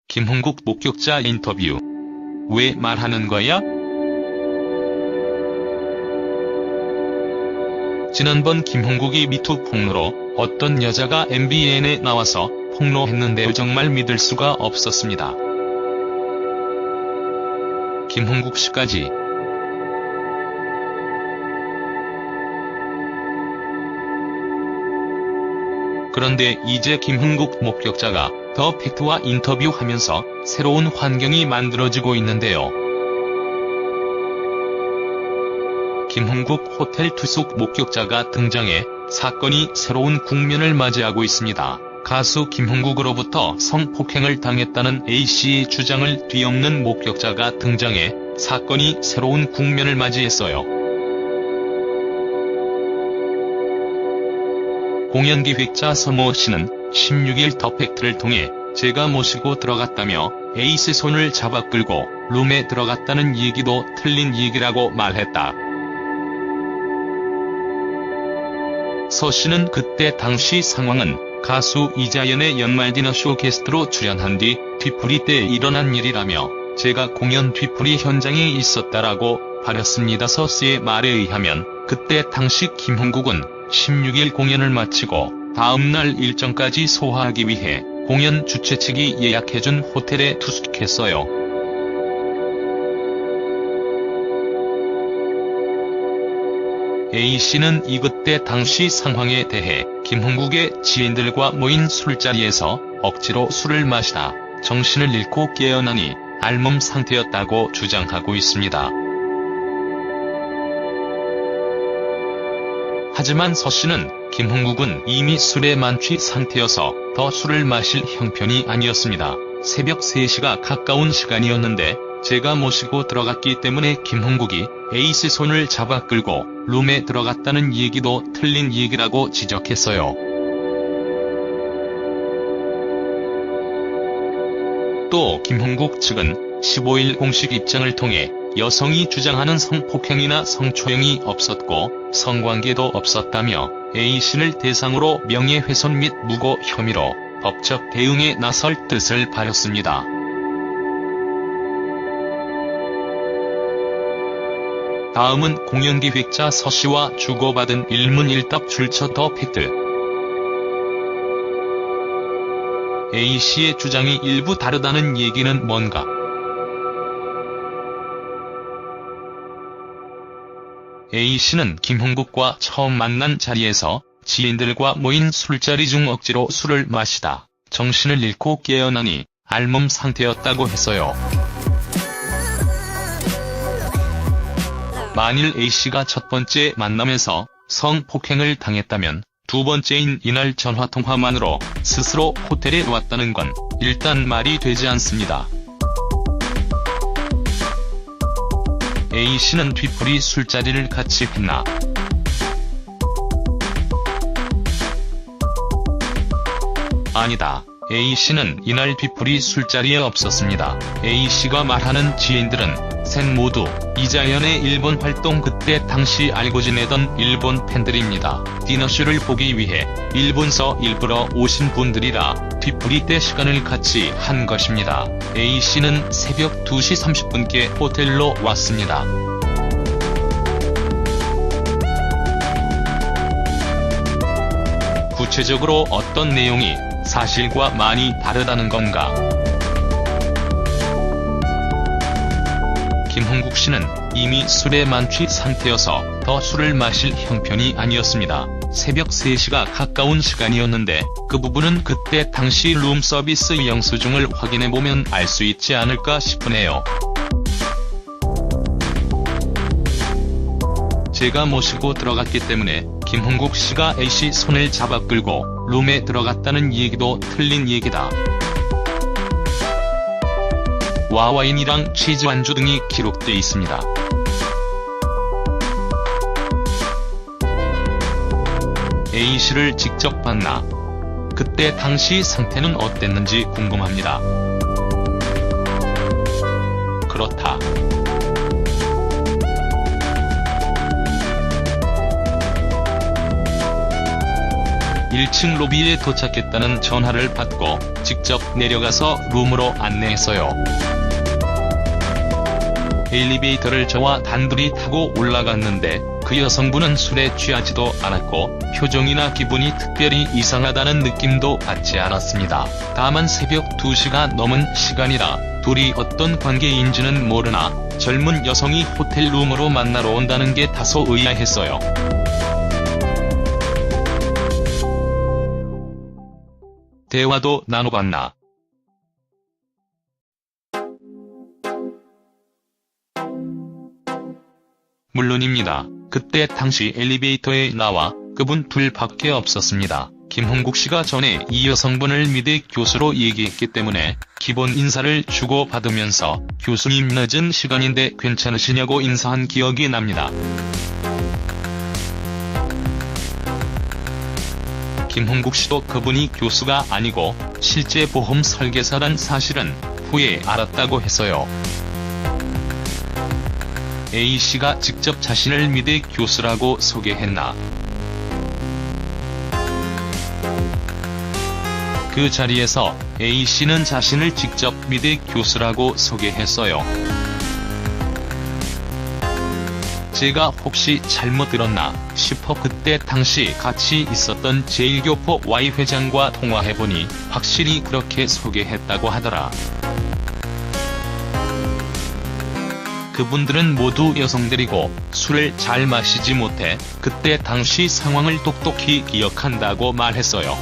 김흥국 목격자 인터뷰. 왜 말하는 거야? 지난번 김흥국이 미투 폭로로 어떤 여자가 MBN에 나와서 폭로했는데요. 정말 믿을 수가 없었습니다. 김흥국 씨까지. 그런데 이제 김흥국 목격자가 더 팩트와 인터뷰하면서 새로운 환경이 만들어지고 있는데요. 김흥국 호텔 투숙 목격자가 등장해 사건이 새로운 국면을 맞이하고 있습니다. 가수 김흥국으로부터 성폭행을 당했다는 A씨의 주장을 뒤엎는 목격자가 등장해 사건이 새로운 국면을 맞이했어요. 공연기획자 서모 씨는 16일 더 팩트를 통해 제가 모시고 들어갔다며 A씨 손을 잡아 끌고 룸에 들어갔다는 얘기도 틀린 얘기라고 말했다. 서 씨는 그때 당시 상황은 가수 이자연의 연말 디너쇼 게스트로 출연한 뒤 뒤풀이 때 일어난 일이라며 제가 공연 뒤풀이 현장에 있었다라고 밝혔습니다. 서 씨의 말에 의하면 그때 당시 김흥국은 16일 공연을 마치고 다음날 일정까지 소화하기 위해 공연 주최 측이 예약해준 호텔에 투숙했어요. A씨는 그때 당시 상황에 대해 김흥국의 지인들과 모인 술자리에서 억지로 술을 마시다 정신을 잃고 깨어나니 알몸 상태였다고 주장하고 있습니다. 하지만 서 씨는 김흥국은 이미 술에 만취 상태여서 더 술을 마실 형편이 아니었습니다. 새벽 3시가 가까운 시간이었는데 제가 모시고 들어갔기 때문에 김흥국이 A씨 손을 잡아 끌고 룸에 들어갔다는 얘기도 틀린 얘기라고 지적했어요. 또 김흥국 측은 15일 공식 입장을 통해 여성이 주장하는 성폭행이나 성초행이 없었고 성관계도 없었다며 A씨를 대상으로 명예훼손 및 무고 혐의로 법적 대응에 나설 뜻을 밝혔습니다. 다음은 공연기획자 서 씨와 주고받은 일문일답 출처 더 팩트. A씨의 주장이 일부 다르다는 얘기는 뭔가? A씨는 김흥국과 처음 만난 자리에서 지인들과 모인 술자리 중 억지로 술을 마시다 정신을 잃고 깨어나니 알몸 상태였다고 했어요. 만일 A씨가 첫 번째 만남에서 성폭행을 당했다면 두 번째인 이날 전화통화만으로 스스로 호텔에 왔다는 건 일단 말이 되지 않습니다. A씨는 뒤풀이 술자리를 같이 했나? 아니다. A씨는 이날 뒤풀이 술자리에 없었습니다. A씨가 말하는 지인들은 셋 모두 이자연의 일본 활동 그때 당시 알고 지내던 일본 팬들입니다. 디너쇼를 보기 위해 일본서 일부러 오신 분들이라 뒤풀이 때 시간을 같이 한 것입니다. A씨는 새벽 2시 30분께 호텔로 왔습니다. 구체적으로 어떤 내용이 사실과 많이 다르다는 건가? 김흥국 씨는 이미 술에 만취 상태여서 더 술을 마실 형편이 아니었습니다. 새벽 3시가 가까운 시간이었는데 그 부분은 그때 당시 룸서비스 영수증을 확인해보면 알 수 있지 않을까 싶으네요. 제가 모시고 들어갔기 때문에 김흥국 씨가 A씨 손을 잡아 끌고 룸에 들어갔다는 얘기도 틀린 얘기다. 와 와인이랑 치즈 안주 등이 기록돼 있습니다. A씨를 직접 봤나? 그때 당시 상태는 어땠는지 궁금합니다. 그렇다. 1층 로비에 도착했다는 전화를 받고 직접 내려가서 룸으로 안내했어요. 엘리베이터를 저와 단둘이 타고 올라갔는데 그 여성분은 술에 취하지도 않았고 표정이나 기분이 특별히 이상하다는 느낌도 받지 않았습니다. 다만 새벽 2시가 넘은 시간이라 둘이 어떤 관계인지는 모르나 젊은 여성이 호텔 룸으로 만나러 온다는 게 다소 의아했어요. 대화도 나눠봤나? 물론입니다. 그때 당시 엘리베이터에 나와 그분 둘밖에 없었습니다. 김홍국 씨가 전에 이 여성분을 미대 교수로 얘기했기 때문에 기본 인사를 주고받으면서 교수님 늦은 시간인데 괜찮으시냐고 인사한 기억이 납니다. 김홍국 씨도 그분이 교수가 아니고 실제 보험 설계사란 사실은 후에 알았다고 했어요. A씨가 직접 자신을 미대 교수라고 소개했나? 그 자리에서 A씨는 자신을 직접 미대 교수라고 소개했어요. 제가 혹시 잘못 들었나 싶어 그때 당시 같이 있었던 제1교포 Y 회장과 통화해보니 확실히 그렇게 소개했다고 하더라. 그분들은 모두 여성들이고 술을 잘 마시지 못해 그때 당시 상황을 똑똑히 기억한다고 말했어요.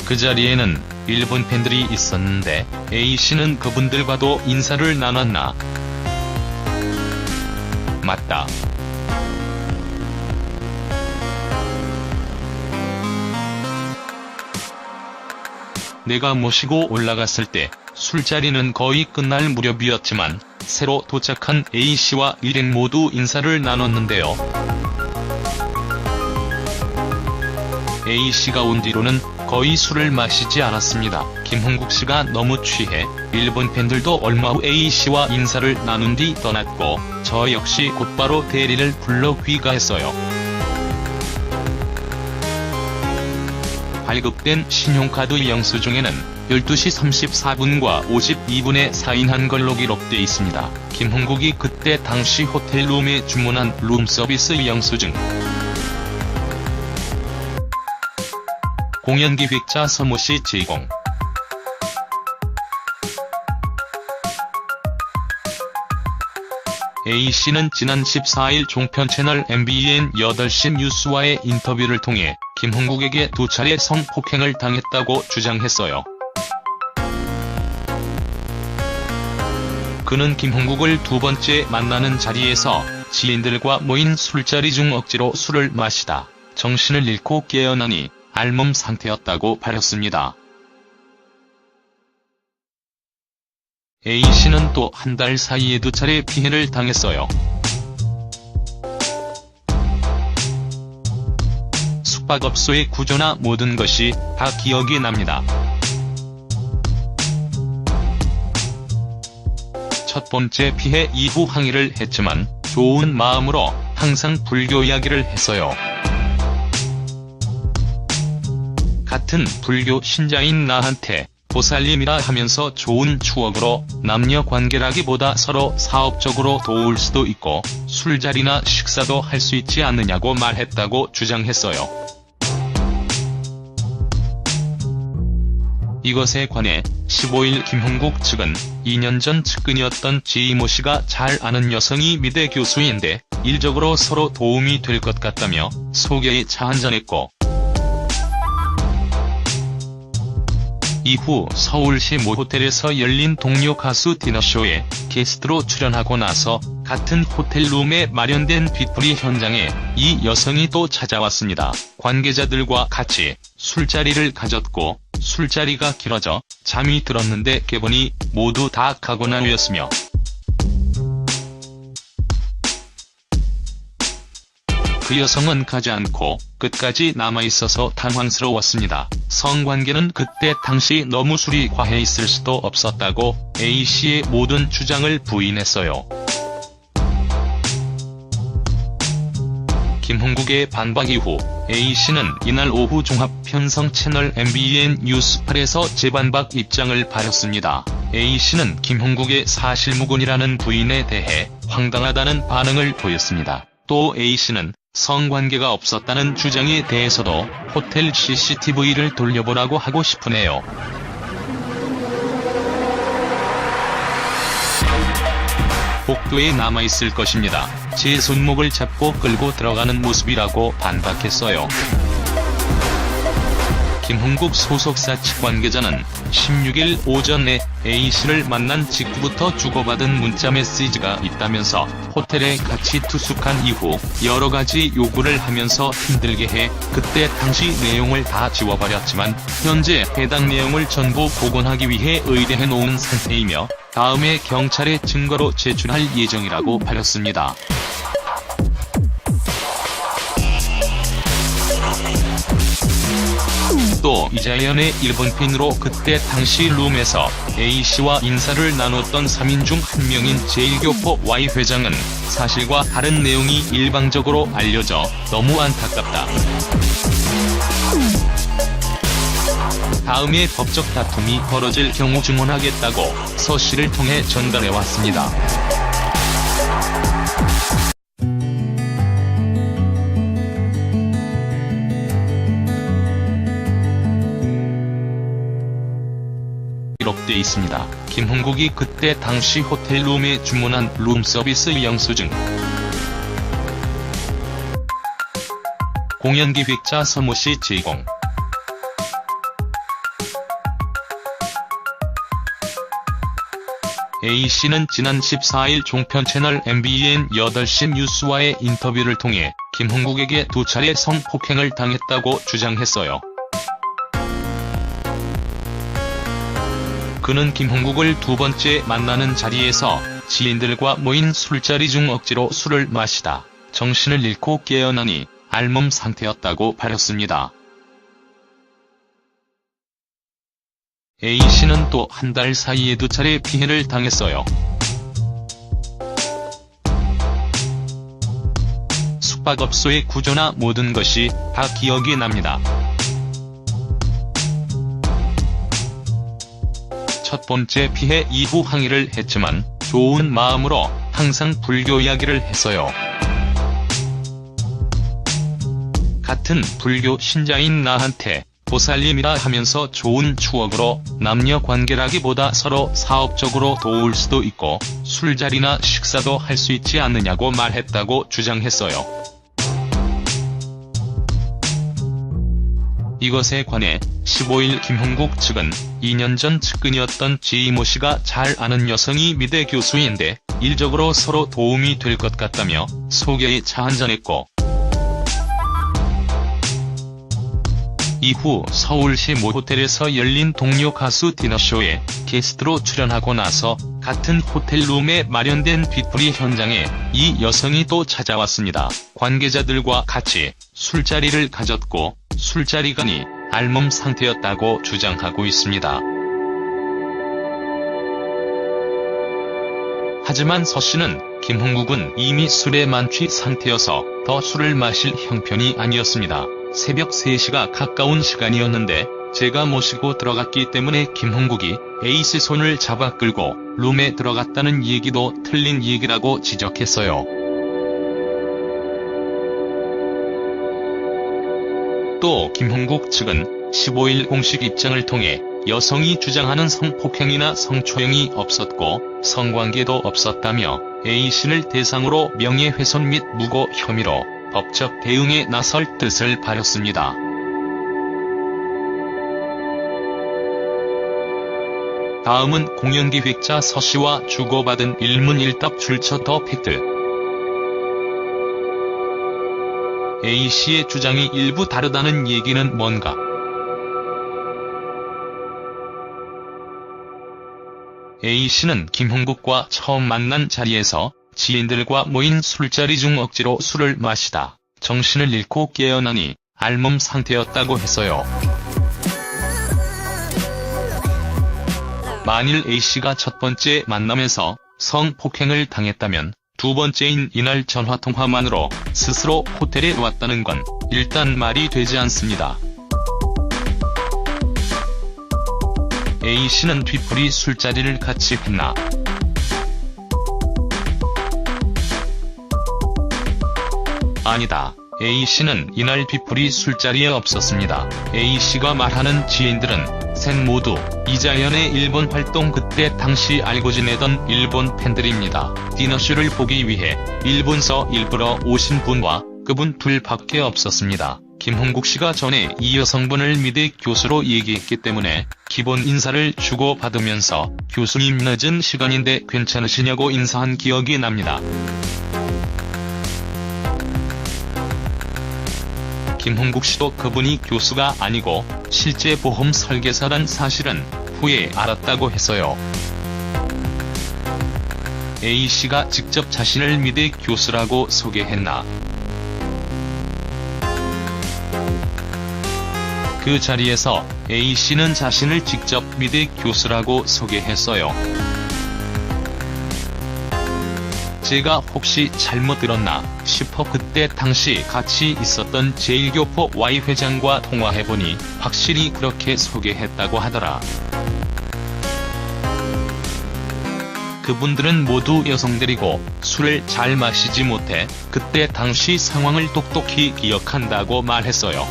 그 자리에는 일본 팬들이 있었는데 A씨는 그분들과도 인사를 나눴나? 맞다. 내가 모시고 올라갔을 때 술자리는 거의 끝날 무렵이었지만 새로 도착한 A씨와 일행 모두 인사를 나눴는데요. A씨가 온 뒤로는 거의 술을 마시지 않았습니다. 김홍국 씨가 너무 취해 일본 팬들도 얼마 후 A씨와 인사를 나눈 뒤 떠났고 저 역시 곧바로 대리를 불러 귀가했어요. 발급된 신용카드 영수증에는 12시 34분과 52분에 사인한 걸로 기록돼 있습니다. 김홍국이 그때 당시 호텔룸에 주문한 룸서비스 영수증. 공연기획자 서모씨 제공. A씨는 지난 14일 종편 채널 MBN 8시 뉴스와의 인터뷰를 통해 김홍국에게 2차례 성폭행을 당했다고 주장했어요. 그는 김홍국을 2번째 만나는 자리에서 지인들과 모인 술자리 중 억지로 술을 마시다 정신을 잃고 깨어나니 알몸 상태였다고 밝혔습니다. A씨는 또 한 달 사이에 2차례 피해를 당했어요. 숙박업소의 구조나 모든 것이 다 기억이 납니다. 첫 번째 피해 이후 항의를 했지만 좋은 마음으로 항상 불교 이야기를 했어요. 같은 불교 신자인 나한테 보살님이라 하면서 좋은 추억으로 남녀 관계라기보다 서로 사업적으로 도울 수도 있고 술자리나 식사도 할 수 있지 않느냐고 말했다고 주장했어요. 이것에 관해 15일 김홍국 측은 2년 전 측근이었던 지이모 씨가 잘 아는 여성이 미대 교수인데 일적으로 서로 도움이 될 것 같다며 소개에 차 한잔했고 이후 서울시 모 호텔에서 열린 동료 가수 디너쇼에 게스트로 출연하고 나서 같은 호텔룸에 마련된 뒤풀이 현장에 이 여성이 또 찾아왔습니다. 관계자들과 같이 술자리를 가졌고 술자리가 길어져 잠이 들었는데 깨보니 모두 다 가고 나뉘었으며 그 여성은 가지 않고 끝까지 남아있어서 당황스러웠습니다. 성관계는 그때 당시 너무 술이 과해 있을 수도 없었다고 A씨의 모든 주장을 부인했어요. 김홍국의 반박 이후 A씨는 이날 오후 종합편성 채널 MBN 뉴스8에서 재반박 입장을 밝혔습니다. A씨는 김홍국의 사실무근이라는 부인에 대해 황당하다는 반응을 보였습니다. 또 A씨는 성관계가 없었다는 주장에 대해서도 호텔 CCTV를 돌려보라고 하고 싶으네요. 복도에 남아있을 것입니다. 제 손목을 잡고 끌고 들어가는 모습이라고 반박했어요. 김홍국 소속사 측 관계자는 16일 오전에 A씨를 만난 직후부터 주고받은 문자 메시지가 있다면서 호텔에 같이 투숙한 이후 여러 가지 요구를 하면서 힘들게 해 그때 당시 내용을 다 지워버렸지만 현재 해당 내용을 전부 복원하기 위해 의뢰해 놓은 상태이며 다음에 경찰에 증거로 제출할 예정이라고 밝혔습니다. 또 이자연의 일본 팬으로 그때 당시 룸에서 A씨와 인사를 나눴던 3인 중 한 명인 제1교포 Y 회장은 사실과 다른 내용이 일방적으로 알려져 너무 안타깝다. 다음에 법적 다툼이 벌어질 경우 증언하겠다고 서 씨를 통해 전달해왔습니다. 기록돼 있습니다. 김홍국이 그때 당시 호텔 룸에 주문한 룸서비스 영수증. 공연기획자 서모씨 제공. A씨는 지난 14일 종편 채널 MBN 8시 뉴스와의 인터뷰를 통해 김홍국에게 2차례 성폭행을 당했다고 주장했어요. 그는 김홍국을 두 번째 만나는 자리에서 지인들과 모인 술자리 중 억지로 술을 마시다 정신을 잃고 깨어나니 알몸 상태였다고 밝혔습니다. A씨는 또 한 달 사이에 2차례 피해를 당했어요. 숙박업소의 구조나 모든 것이 다 기억이 납니다. 첫 번째 피해 이후 항의를 했지만 좋은 마음으로 항상 불교 이야기를 했어요. 같은 불교 신자인 나한테 보살님이라 하면서 좋은 추억으로 남녀 관계라기보다 서로 사업적으로 도울 수도 있고 술자리나 식사도 할 수 있지 않느냐고 말했다고 주장했어요. 이것에 관해 15일 김홍국 측은 2년 전 측근이었던 지이모 씨가 잘 아는 여성이 미대 교수인데 일적으로 서로 도움이 될 것 같다며 소개에 차 한잔했고 이후 서울시 모 호텔에서 열린 동료 가수 디너쇼에 게스트로 출연하고 나서 같은 호텔 룸에 마련된 뒤풀이 현장에 이 여성이 또 찾아왔습니다. 관계자들과 같이 술자리를 가졌고 술자리간이 알몸 상태였다고 주장하고 있습니다. 하지만 서 씨는 김홍국은 이미 술에 만취 상태여서 더 술을 마실 형편이 아니었습니다. 새벽 3시가 가까운 시간이었는데 제가 모시고 들어갔기 때문에 김홍국이 A씨 손을 잡아 끌고 룸에 들어갔다는 얘기도 틀린 얘기라고 지적했어요. 또 김홍국 측은 15일 공식 입장을 통해 여성이 주장하는 성폭행이나 성초행이 없었고 성관계도 없었다며 A씨를 대상으로 명예훼손 및 무고 혐의로 법적 대응에 나설 뜻을 밝혔습니다. 다음은 공연기획자 서 씨와 주고받은 일문일답 출처 더 팩트. A씨의 주장이 일부 다르다는 얘기는 뭔가? A씨는 김홍국과 처음 만난 자리에서 지인들과 모인 술자리 중 억지로 술을 마시다 정신을 잃고 깨어나니 알몸 상태였다고 했어요. 만일 A씨가 첫 번째 만남에서 성폭행을 당했다면 두 번째인 이날 전화통화만으로 스스로 호텔에 왔다는 건 일단 말이 되지 않습니다. A씨는 뒤풀이 술자리를 같이 했나? 아니다. A씨는 이날 뒤풀이 술자리에 없었습니다. A씨가 말하는 지인들은 셋 모두 이자연의 일본 활동 그때 당시 알고 지내던 일본 팬들입니다. 디너쇼를 보기 위해 일본서 일부러 오신 분과 그분 둘밖에 없었습니다. 김홍국 씨가 전에 이 여성분을 미대 교수로 얘기했기 때문에 기본 인사를 주고받으면서 교수님 늦은 시간인데 괜찮으시냐고 인사한 기억이 납니다. 김홍국 씨도 그분이 교수가 아니고 실제 보험 설계사란 사실은 후에 알았다고 했어요. A씨가 직접 자신을 미대 교수라고 소개했나? 그 자리에서 A씨는 자신을 직접 미대 교수라고 소개했어요. 제가 혹시 잘못 들었나 싶어 그때 당시 같이 있었던 제1교포 Y 회장과 통화해보니 확실히 그렇게 소개했다고 하더라. 그분들은 모두 여성들이고 술을 잘 마시지 못해 그때 당시 상황을 똑똑히 기억한다고 말했어요.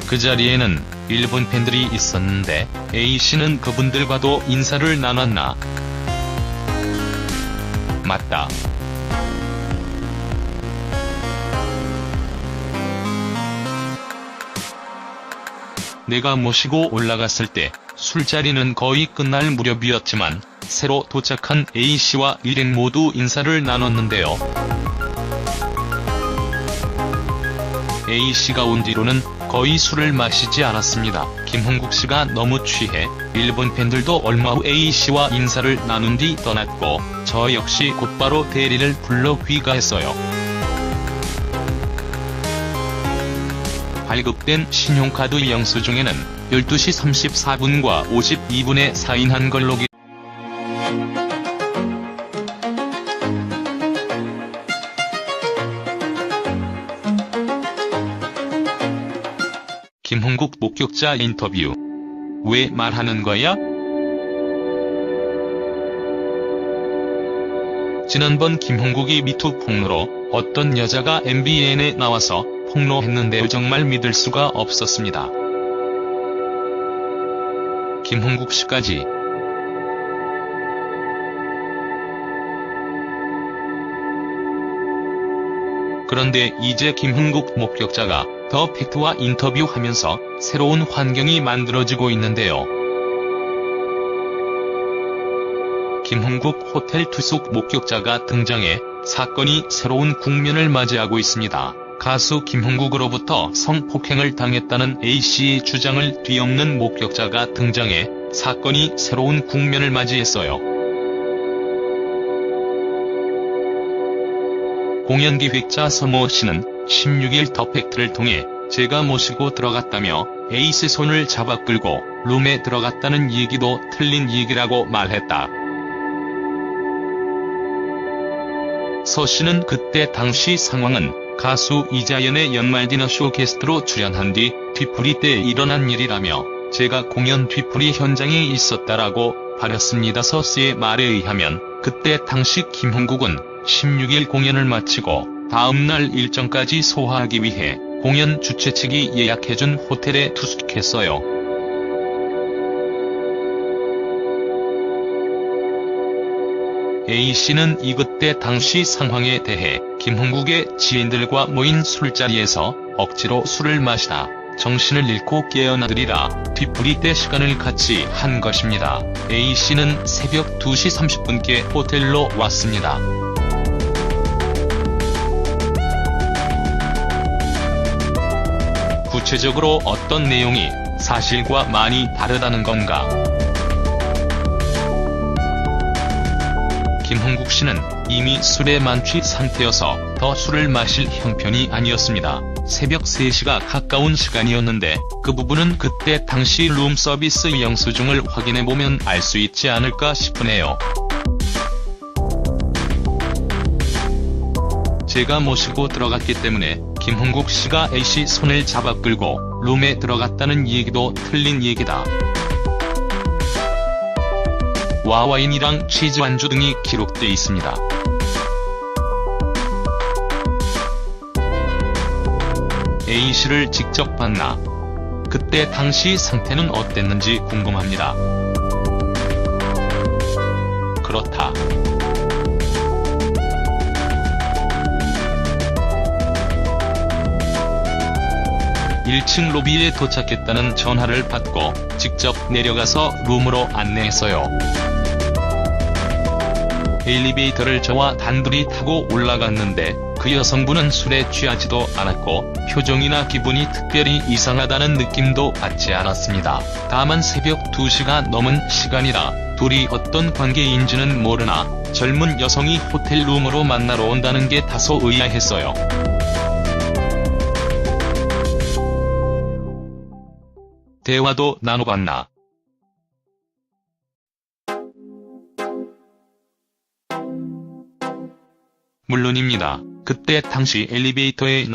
그 자리에는 일본 팬들이 있었는데 A씨는 그분들과도 인사를 나눴나? 맞다. 내가 모시고 올라갔을 때 술자리는 거의 끝날 무렵이었지만 새로 도착한 A씨와 일행 모두 인사를 나눴는데요. A씨가 온 뒤로는 거의 술을 마시지 않았습니다. 김홍국 씨가 너무 취해 일본 팬들도 얼마 후 A씨와 인사를 나눈 뒤 떠났고 저 역시 곧바로 대리를 불러 귀가했어요. 발급된 신용카드 영수증에는 12시 34분과 52분에 사인한 걸로 김홍국 목격자 인터뷰. 왜 말하는 거야? 지난번 김홍국이 미투 폭로로 어떤 여자가 MBN에 나와서 폭로했는데요. 정말 믿을 수가 없었습니다. 김홍국 씨까지. 그런데 이제 김홍국 목격자가 더 팩트와 인터뷰하면서 새로운 환경이 만들어지고 있는데요. 김홍국 호텔 투숙 목격자가 등장해 사건이 새로운 국면을 맞이하고 있습니다. 가수 김홍국으로부터 성폭행을 당했다는 A씨의 주장을 뒤엎는 목격자가 등장해 사건이 새로운 국면을 맞이했어요. 공연기획자 서모 씨는 16일 더 팩트를 통해 제가 모시고 들어갔다며 A씨 손을 잡아 끌고 룸에 들어갔다는 얘기도 틀린 얘기라고 말했다. 서 씨는 그때 당시 상황은 가수 이자연의 연말 디너쇼 게스트로 출연한 뒤 뒤풀이 때 일어난 일이라며 제가 공연 뒤풀이 현장에 있었다라고 밝혔습니다. 서 씨의 말에 의하면 그때 당시 김홍국은 16일 공연을 마치고 다음날 일정까지 소화하기 위해 공연 주최 측이 예약해준 호텔에 투숙했어요. A씨는 그때 당시 상황에 대해 김홍국의 지인들과 모인 술자리에서 억지로 술을 마시다 정신을 잃고 깨어나들이라 뒤풀이 때 시간을 같이 한 것입니다. A씨는 새벽 2시 30분께 호텔로 왔습니다. 구체적으로 어떤 내용이 사실과 많이 다르다는 건가? 김홍국 씨는 이미 술에 만취 상태여서 더 술을 마실 형편이 아니었습니다. 새벽 3시가 가까운 시간이었는데 그 부분은 그때 당시 룸서비스 영수증을 확인해보면 알 수 있지 않을까 싶으네요. 제가 모시고 들어갔기 때문에 김홍국 씨가 A씨 손을 잡아 끌고 룸에 들어갔다는 얘기도 틀린 얘기다. 와인이랑 치즈 안주 등이 기록돼 있습니다. A씨를 직접 봤나? 그때 당시 상태는 어땠는지 궁금합니다. 그렇다. 1층 로비에 도착했다는 전화를 받고 직접 내려가서 룸으로 안내했어요. 엘리베이터를 저와 단둘이 타고 올라갔는데 그 여성분은 술에 취하지도 않았고 표정이나 기분이 특별히 이상하다는 느낌도 받지 않았습니다. 다만 새벽 2시가 넘은 시간이라 둘이 어떤 관계인지는 모르나 젊은 여성이 호텔 룸으로 만나러 온다는 게 다소 의아했어요. 대화도 나눠봤나? 물론입니다. 그때 당시 엘리베이터에